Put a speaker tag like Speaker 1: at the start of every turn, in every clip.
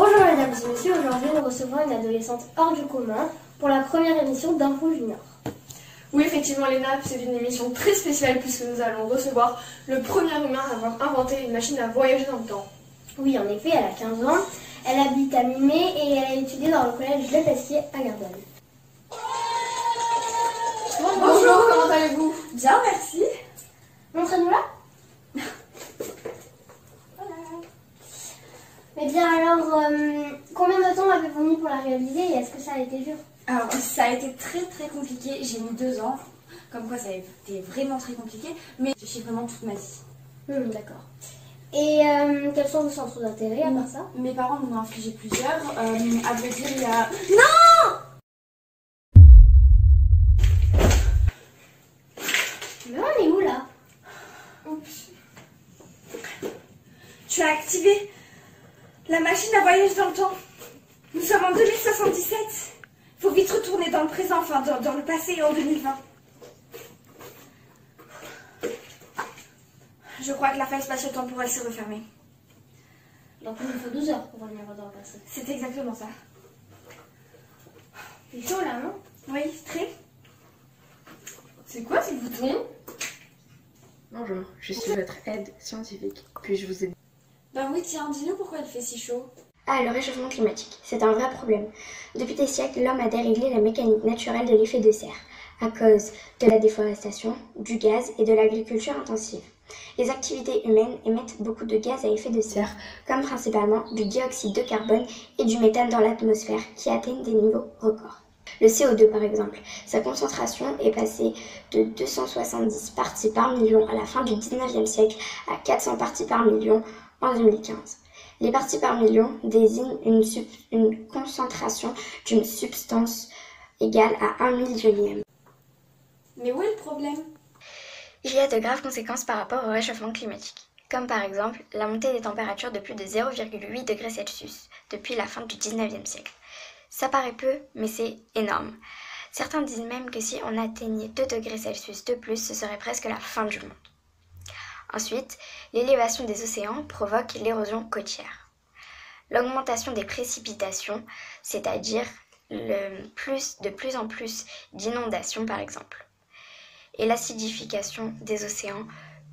Speaker 1: Bonjour mesdames et messieurs, aujourd'hui nous recevons une adolescente hors du commun pour la première émission d'Info Junior.
Speaker 2: Oui, effectivement, Léna, c'est une émission très spéciale puisque nous allons recevoir le premier humain à avoir inventé une machine à voyager dans le temps.
Speaker 1: Oui, en effet, elle a 15 ans, elle habite à Mimé et elle a étudié dans le collège Le Pestier à Gardanne.
Speaker 2: Bonjour, comment allez-vous?
Speaker 3: Bien, merci.
Speaker 1: Montrez-nous là. Mais bien alors, combien de temps avez-vous mis pour la réaliser et est-ce que ça a été dur?
Speaker 3: Alors, ça a été très compliqué. J'ai mis 2 ans. Comme quoi, ça a été vraiment très compliqué. Mais j'ai vraiment toute ma vie.
Speaker 1: D'accord. Et quels sont vos centres d'intérêt à part ça?
Speaker 3: Mes parents m'en ont infligé plusieurs. À vrai dire, il y a...
Speaker 1: Mais on est où là?
Speaker 3: Oups. Tu as activé la machine à voyager dans le temps. Nous sommes en 2077. Faut vite retourner dans le présent, enfin dans le passé en 2020. Je crois que la faille spatio-temporelle s'est refermée.
Speaker 1: Donc il nous faut 12 heures pour revenir dans le passé.
Speaker 3: C'est exactement ça.
Speaker 1: C'est chaud là, non?
Speaker 3: Oui, très.
Speaker 2: C'est quoi ce bouton?
Speaker 4: Bonjour, je suis votre aide scientifique. Puis-je vous aider?
Speaker 3: Ben oui, tiens, dis-nous pourquoi il fait si chaud.
Speaker 5: Ah, le réchauffement climatique, c'est un vrai problème. Depuis des siècles, l'homme a déréglé la mécanique naturelle de l'effet de serre, à cause de la déforestation, du gaz et de l'agriculture intensive. Les activités humaines émettent beaucoup de gaz à effet de serre, comme principalement du dioxyde de carbone et du méthane dans l'atmosphère, qui atteignent des niveaux records. Le CO2 par exemple, sa concentration est passée de 270 parties par million à la fin du 19e siècle à 400 parties par million en 2015. Les parties par million désignent une concentration d'une substance égale à 1 millionième.
Speaker 3: Mais où est le problème?
Speaker 5: Il y a de graves conséquences par rapport au réchauffement climatique, comme par exemple la montée des températures de plus de 0,8 degrés Celsius depuis la fin du 19e siècle. Ça paraît peu, mais c'est énorme. Certains disent même que si on atteignait 2 degrés Celsius de plus, ce serait presque la fin du monde. Ensuite, l'élévation des océans provoque l'érosion côtière. L'augmentation des précipitations, c'est-à-dire de plus en plus d'inondations par exemple. Et l'acidification des océans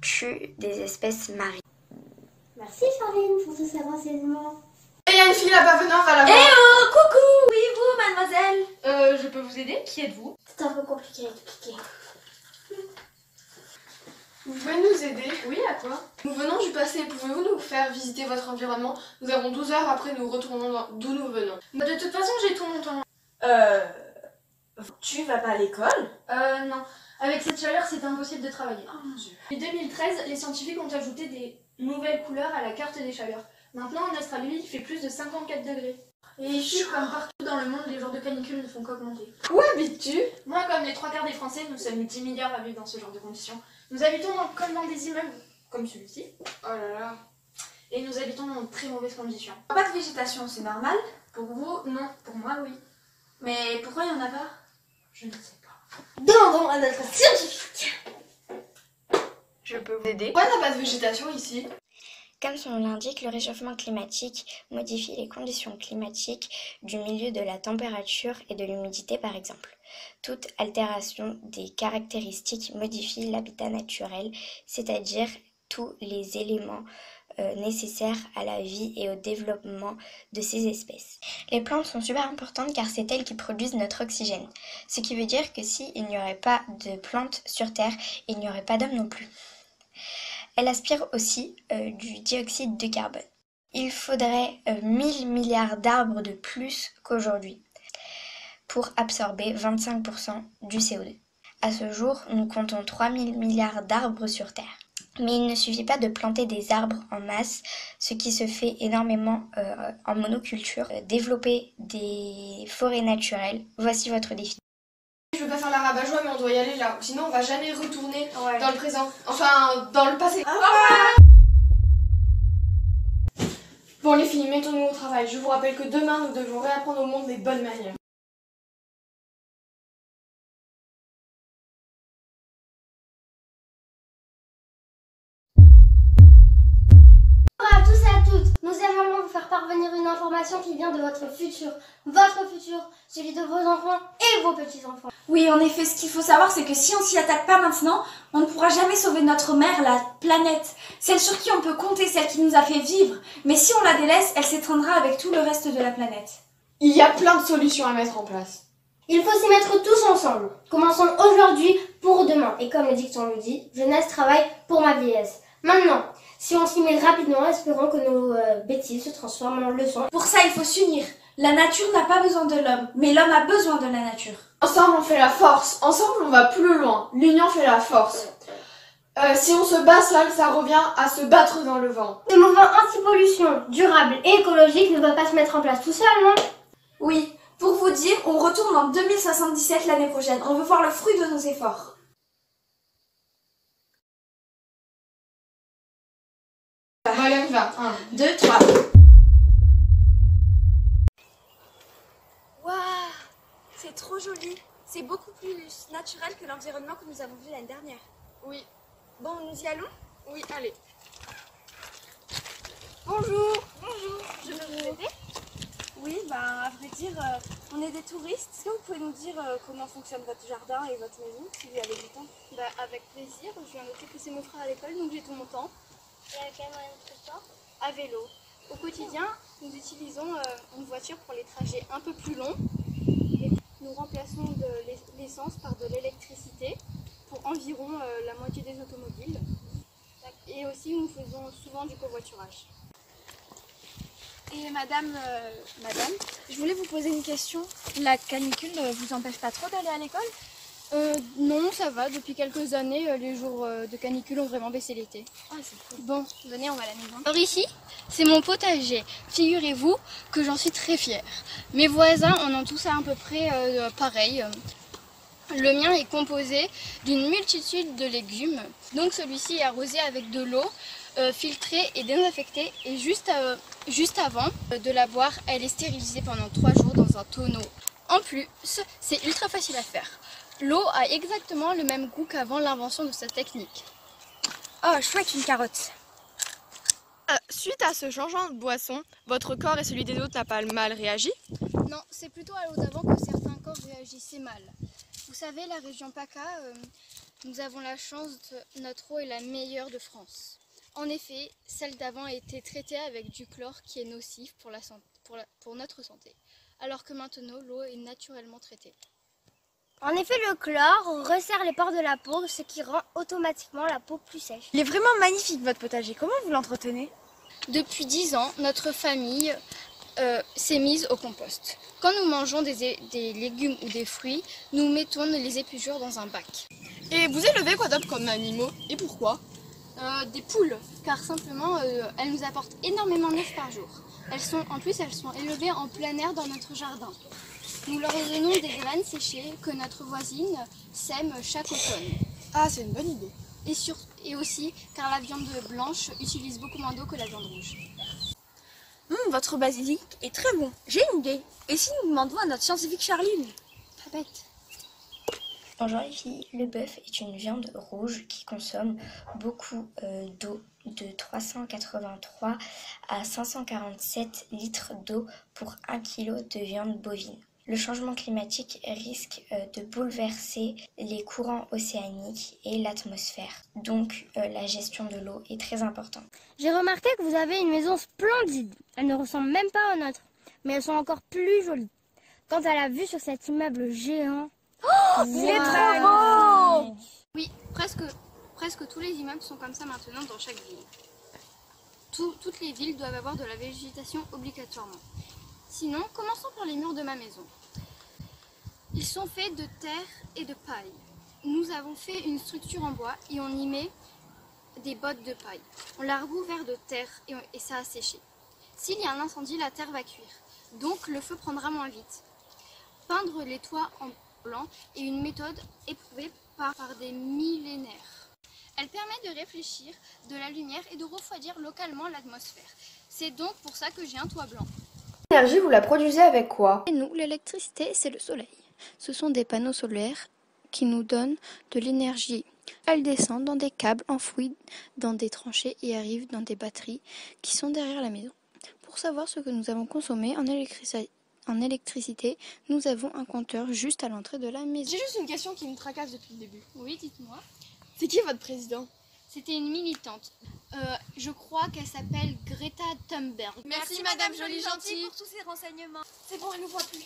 Speaker 5: tue des espèces marines.
Speaker 1: Merci Charline pour tous ces renseignements.
Speaker 2: Et il y a une fille là-bas, venez, on va la
Speaker 3: Eh
Speaker 2: voir.
Speaker 3: oh, coucou! Oui, vous, mademoiselle?
Speaker 2: Je peux vous aider? Qui êtes-vous?
Speaker 1: C'est un peu compliqué à expliquer.
Speaker 2: Vous pouvez nous aider? Oui, à quoi? Nous venons du passé, pouvez-vous nous faire visiter votre environnement? Nous avons 12 heures, après nous retournons d'où nous venons.
Speaker 6: De toute façon, j'ai tout mon temps.
Speaker 3: Tu vas pas à l'école?
Speaker 6: Non. Avec cette chaleur, c'est impossible de travailler.
Speaker 3: Oh mon dieu.
Speaker 6: En 2013, les scientifiques ont ajouté des nouvelles couleurs à la carte des chaleurs. Maintenant, en Australie, il fait plus de 54 degrés. Et ici, comme partout dans le monde, les jours de canicule ne font qu'augmenter.
Speaker 2: Où habites-tu?
Speaker 6: Moi, comme les 3 quarts des Français, nous sommes 10 milliards à vivre dans ce genre de conditions. Nous habitons comme dans des immeubles, comme celui-ci,
Speaker 2: Oh là là.
Speaker 6: et nous habitons dans de très mauvaises conditions.
Speaker 3: Pas de végétation, c'est normal?
Speaker 6: Pour vous, non. Pour moi, oui.
Speaker 3: Mais pourquoi il y en a pas?
Speaker 6: Je ne sais pas.
Speaker 1: Demandons à notre scientifique.
Speaker 2: Je peux vous aider? Pourquoi il n'y a pas de végétation ici?
Speaker 5: Comme son nom l'indique, le réchauffement climatique modifie les conditions climatiques du milieu de la température et de l'humidité par exemple. Toute altération des caractéristiques modifie l'habitat naturel, c'est-à-dire tous les éléments nécessaires à la vie et au développement de ces espèces. Les plantes sont super importantes car c'est elles qui produisent notre oxygène, ce qui veut dire que s'il n'y aurait pas de plantes sur Terre, il n'y aurait pas d'hommes non plus. Elle aspire aussi du dioxyde de carbone. Il faudrait 1000 milliards d'arbres de plus qu'aujourd'hui pour absorber 25% du CO2. À ce jour, nous comptons 3000 milliards d'arbres sur Terre. Mais il ne suffit pas de planter des arbres en masse, ce qui se fait énormément en monoculture. Développer des forêts naturelles, voici votre défi.
Speaker 2: Je veux pas faire la rabat-joie, mais on doit y aller là. Sinon, on va jamais retourner
Speaker 3: Ouais.
Speaker 2: dans le présent. Enfin, dans le passé. Bon les filles, mettons-nous au travail. Je vous rappelle que demain, nous devons réapprendre au monde les bonnes manières.
Speaker 1: Bonjour à tous et à toutes. Nous aimerions vous faire parvenir une information radiation qui vient de votre futur, celui de vos enfants et vos petits-enfants.
Speaker 3: Oui, en effet, ce qu'il faut savoir, c'est que si on s'y attaque pas maintenant, on ne pourra jamais sauver notre mère, la planète. Celle sur qui on peut compter, celle qui nous a fait vivre. Mais si on la délaisse, elle s'étreindra avec tout le reste de la planète.
Speaker 2: Il y a plein de solutions à mettre en place.
Speaker 1: Il faut s'y mettre tous ensemble. Commençons aujourd'hui pour demain. Et comme le dicton le dit, jeunesse travaille pour ma vieillesse. Maintenant, si on s'y met rapidement, espérons que nos bêtises se transforment en leçons.
Speaker 3: Pour ça, il faut s'unir. La nature n'a pas besoin de l'homme, mais l'homme a besoin de la nature.
Speaker 2: Ensemble, on fait la force. Ensemble, on va plus loin. L'union fait la force. Si on se bat seul, ça revient à se battre dans le vent.
Speaker 1: Ce mouvement anti-pollution, durable et écologique ne va pas se mettre en place tout seul, non?
Speaker 3: Oui, pour vous dire, on retourne en 2077 l'année prochaine. On veut voir le fruit de nos efforts.
Speaker 2: Bon, allez, on y va. 1,
Speaker 3: 2, 3. Waouh, c'est trop joli. C'est beaucoup plus naturel que l'environnement que nous avons vu l'année dernière.
Speaker 2: Oui.
Speaker 3: Bon, nous y allons?
Speaker 2: Oui, allez.
Speaker 3: Bonjour. Bonjour. Je peux vous aider? Oui, à vrai dire, on est des touristes. Est-ce que vous pouvez nous dire comment fonctionne votre jardin et votre maison, si vous avez du temps?
Speaker 7: Avec plaisir. Je viens noter que c'est mon frère à l'école, donc j'ai tout mon temps.
Speaker 1: Et à quel moyen de transport?
Speaker 7: À vélo. Au quotidien, nous utilisons une voiture pour les trajets un peu plus longs. Et nous remplaçons de l'essence par de l'électricité pour environ la moitié des automobiles. Et aussi, nous faisons souvent du covoiturage.
Speaker 3: Et madame, je voulais vous poser une question. La canicule ne vous empêche pas trop d'aller à l'école?
Speaker 7: Non, ça va. Depuis quelques années, les jours de canicule ont vraiment baissé l'été.
Speaker 3: Ah, c'est cool.
Speaker 7: Bon, venez, on va à la maison. Alors ici, c'est mon potager. Figurez-vous que j'en suis très fière. Mes voisins en ont tous à peu près pareil. Le mien est composé d'une multitude de légumes. Donc celui-ci est arrosé avec de l'eau filtrée et désinfectée. Et juste avant de la boire, elle est stérilisée pendant 3 jours dans un tonneau. En plus, c'est ultra facile à faire. L'eau a exactement le même goût qu'avant l'invention de cette technique.
Speaker 3: Oh, chouette, une carotte.
Speaker 2: Suite à ce changement de boisson, votre corps et celui des autres n'a pas mal réagi?
Speaker 7: Non, c'est plutôt à l'eau d'avant que certains corps réagissaient mal. Vous savez, la région PACA, nous avons la chance que notre eau est la meilleure de France. En effet, celle d'avant a été traitée avec du chlore qui est nocif pour notre santé, alors que maintenant l'eau est naturellement traitée.
Speaker 1: En effet, le chlore resserre les pores de la peau, ce qui rend automatiquement la peau plus sèche.
Speaker 3: Il est vraiment magnifique votre potager. Comment vous l'entretenez?
Speaker 7: Depuis 10 ans, notre famille s'est mise au compost. Quand nous mangeons des légumes ou des fruits, nous mettons les épluchures dans un bac.
Speaker 2: Et vous élevez quoi d'autre comme animaux? Et pourquoi?
Speaker 7: Des poules, car simplement elles nous apportent énormément d'œufs par jour. En plus, elles sont élevées en plein air dans notre jardin. Nous leur donnons des graines séchées que notre voisine sème chaque automne.
Speaker 2: Ah, c'est une bonne idée.
Speaker 7: Et aussi car la viande blanche utilise beaucoup moins d'eau que la viande rouge.
Speaker 3: Votre basilic est très bon. J'ai une idée. Et si nous demandons à notre scientifique Charline?
Speaker 7: Pas bête.
Speaker 5: Bonjour les filles, le bœuf est une viande rouge qui consomme beaucoup d'eau, de 383 à 547 litres d'eau pour 1 kg de viande bovine. Le changement climatique risque de bouleverser les courants océaniques et l'atmosphère. Donc la gestion de l'eau est très importante.
Speaker 1: J'ai remarqué que vous avez une maison splendide. Elle ne ressemble même pas aux nôtres, mais elles sont encore plus jolies. Quant à la vue sur cet immeuble géant...
Speaker 3: Oh, il est trop beau!
Speaker 7: Oui, presque tous les immeubles sont comme ça maintenant dans chaque ville. Toutes les villes doivent avoir de la végétation obligatoirement. Sinon, commençons par les murs de ma maison. Ils sont faits de terre et de paille. Nous avons fait une structure en bois et on y met des bottes de paille. On l'a recouvert de terre et ça a séché. S'il y a un incendie, la terre va cuire. Donc le feu prendra moins vite. Peindre les toits en blanc est une méthode éprouvée par des millénaires. Elle permet de réfléchir de la lumière et de refroidir localement l'atmosphère. C'est donc pour ça que j'ai un toit blanc.
Speaker 2: L'énergie, vous la produisez avec quoi?
Speaker 7: Et nous, l'électricité, c'est le soleil. Ce sont des panneaux solaires qui nous donnent de l'énergie. Elles descendent dans des câbles enfouis dans des tranchées et arrivent dans des batteries qui sont derrière la maison.
Speaker 5: Pour savoir ce que nous avons consommé en électricité, nous avons un compteur juste à l'entrée de la maison.
Speaker 2: J'ai juste une question qui me tracasse depuis le début.
Speaker 7: Oui, dites-moi.
Speaker 2: C'est qui votre président?
Speaker 7: C'était une militante. Je crois qu'elle s'appelle Greta Thunberg.
Speaker 2: Merci Madame Jolie Gentille.
Speaker 3: pour tous ces renseignements. C'est bon, elle ne voit plus.